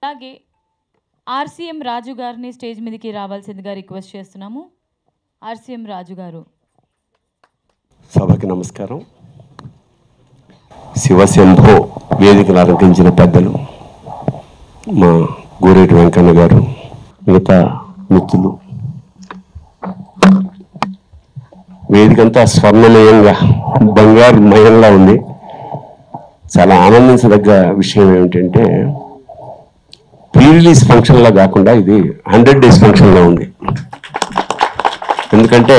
అలాగే ఆర్సీఎం రాజు గారిని స్టేజ్ మీదకి రావాల్సిందిగా రిక్వెస్ట్ చేస్తున్నాము. ఆర్సీఎం రాజు గారు. సభకి నమస్కారం. శివశంభో వేదికను అలంకరించిన పెద్దలు, మా గోరేటి వెంకన్న గారు, మిగతా మిత్రులు, వేదికంతా స్వర్ణమయంగా బంగారు మయంలా ఉంది. చాలా ఆనందించదగ్గ విషయం ఏమిటంటే, ప్రీ రిలీజ్ ఫంక్షన్లా కాకుండా ఇది 100 days ఫంక్షన్లో ఉంది. ఎందుకంటే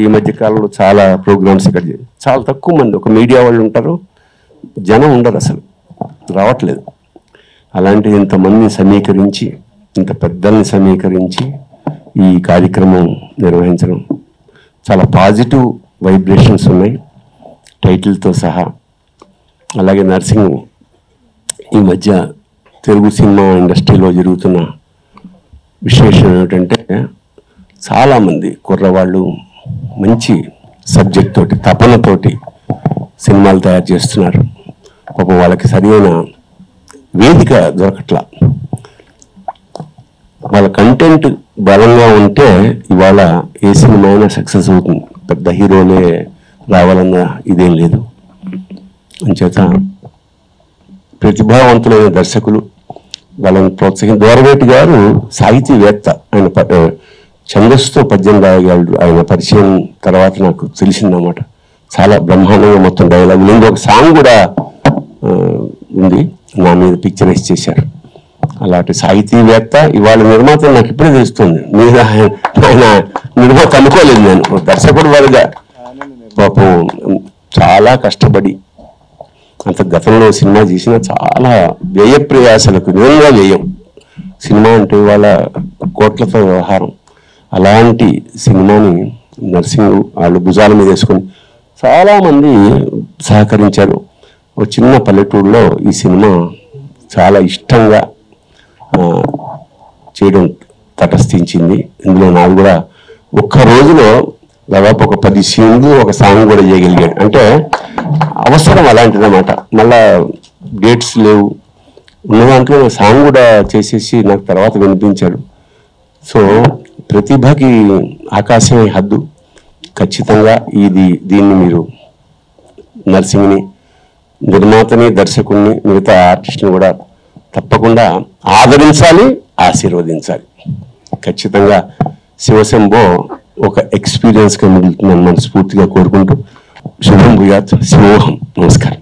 ఈ మధ్యకాలంలో చాలా ప్రోగ్రామ్స్ ఇక్కడ చాలా తక్కువ మంది, ఒక మీడియా వాళ్ళు ఉంటారు, జనం ఉండరు, అసలు రావట్లేదు. అలాంటి ఇంతమందిని సమీకరించి, ఇంత పెద్దల్ని సమీకరించి ఈ కార్యక్రమం నిర్వహించడం చాలా పాజిటివ్ వైబ్రేషన్స్ ఉన్నాయి, టైటిల్తో సహా. అలాగే నర్సింగ్ ఈ మధ్య తెలుగు సినిమా ఇండస్ట్రీలో జరుగుతున్న విశేషం ఏమిటంటే, చాలామంది కుర్రవాళ్ళు మంచి సబ్జెక్ట్ తోటి, తపనతోటి సినిమాలు తయారు చేస్తున్నారు. పాపం వాళ్ళకి సరైన వేదిక దొరకట్లా. వాళ్ళ కంటెంట్ బలంగా ఉంటే ఇవాళ ఏ సినిమా అయినా సక్సెస్ అవుతుంది. పెద్ద హీరోలే రావాలన్న ఇదేం లేదు. అంచేత ప్రతిభావంతులైన దర్శకులు వాళ్ళని ప్రోత్సహించి, దోరవేటి గారు సాహితీవేత్త, ఆయన ఛందస్సుతో పద్యం రాయగలడు. ఆయన పరిచయం తర్వాత నాకు తెలిసిందన్నమాట. చాలా బ్రహ్మాండంగా మొత్తం డైలాగులు. ఇంకొక సాంగ్ కూడా ఉంది, నా మీద పిక్చరైజ్ చేశారు. అలాంటి సాహితీవేత్త ఇవాళ నిర్మాత నాకు ఇప్పుడే తెలుస్తుంది. మీద ఆయన నిర్మాత అనుకోలేదు నేను. దర్శకుడు వారుగా పాపం చాలా కష్టపడి, అంత గతంలో సినిమా చేసిన చాలా వ్యయ ప్రయాసలకు నిజంగా వ్యయం. సినిమా అంటే ఇవాళ కోట్లతో వ్యవహారం. అలాంటి సినిమాని నర్సింగ్ వాళ్ళు భుజాల మీద వేసుకొని చాలామంది సహకరించారు. ఒక చిన్న పల్లెటూరులో ఈ సినిమా చాలా ఇష్టంగా చేయడం తటస్థించింది. ఇందులో నాకు కూడా ఒక్క రోజులో దాదాపు ఒక 10 సీన్లు, ఒక సాంగ్ కూడా చేయగలిగాడు. అంటే అవసరం అలాంటిదన్నమాట. మళ్ళా డేట్స్ లేవు, ఉన్న దాంట్లో సాంగ్ కూడా చేసేసి నాకు తర్వాత వినిపించాడు. సో ప్రతిభకి ఆకాశమే హద్దు. ఖచ్చితంగా దీన్ని మీరు నర్సింగ్ని, నిర్మాతని, దర్శకుడిని, మిగతా ఆర్టిస్ట్ని కూడా తప్పకుండా ఆదరించాలి, ఆశీర్వదించాలి. ఖచ్చితంగా శివశంభో ఒక ఎక్స్పీరియన్స్గా మిగులుతుందని మనస్ఫూర్తిగా కోరుకుంటూ శుభం భూయాత్. శివోహం. నమస్కారం.